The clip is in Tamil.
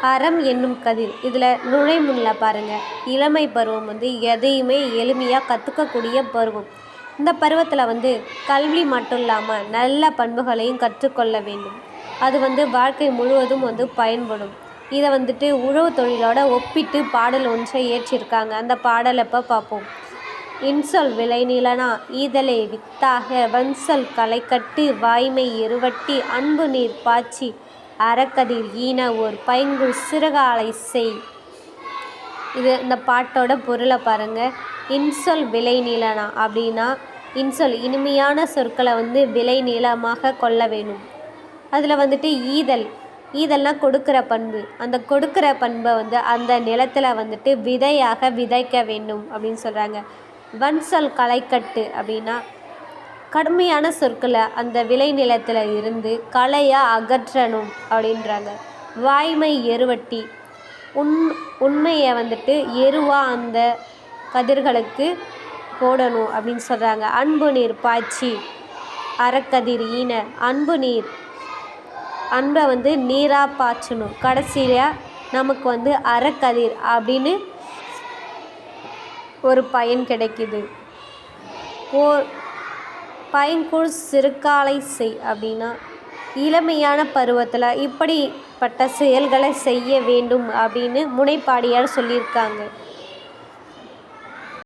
அறம் என்னும் கதிர். இதில் நுழைமுல்ல பாருங்கள். இளமை பருவம் எதையுமே எளிமையாக கற்றுக்கக்கூடிய பருவம். இந்த பருவத்தில் கல்வி மட்டும் இல்லாமல் நல்ல பண்புகளையும் கற்றுக்கொள்ள வேண்டும். அது வாழ்க்கை முழுவதும் பயன்படும். இதை உழவு தொழிலோட ஒப்பிட்டு பாடல் ஒன்றை இயற்றியிருக்காங்க. அந்த பாடலை இப்போ பார்ப்போம். இன்சொல் விளைநிலனா ஈதலே வித்தாக வன்சொல் களைகட்டு வாய்மை எருவட்டி அன்பு நீர் பாய்ச்சி அறக்கதிர் ஈன ஓர் பைங்குல் சிறுகாலை செய். இந்த பாட்டோட பொருளை பாருங்கள். இன்சொல் விளைநிலனா அப்படின்னா இன்சொல் இனிமையான சொற்களை விளைநிலமாக கொள்ள வேணும். அதில் ஈதல்னால் கொடுக்குற பண்பு. அந்த கொடுக்குற பண்பை அந்த நிலத்தில் விதையாக விதைக்க வேண்டும் அப்படின்னு சொல்கிறாங்க. வன்சொல் களைக்கட்டு அப்படின்னா கடுமையான சொற்களை அந்த விளைநிலத்தில் இருந்து களையாக அகற்றணும் அப்படின்றாங்க. வாய்மை எருவட்டி உண்மையை எருவாக அந்த கதிர்களுக்கு போடணும் அப்படின்னு சொல்கிறாங்க. அன்பு நீர் பாய்ச்சி அறக்கதிர் ஈன அன்பை நீராக பாய்ச்சணும். கடைசியாக நமக்கு அறக்கதிர் அப்படின்னு ஒரு பயன் கிடைக்குது. ஓர் பைங்குல் சிறுகாலை செய் அப்படின்னா இளமையான பருவத்தில் இப்படிப்பட்ட செயல்களை செய்ய வேண்டும் அப்படின்னு முனைப்பாடியார் சொல்லியிருக்காங்க.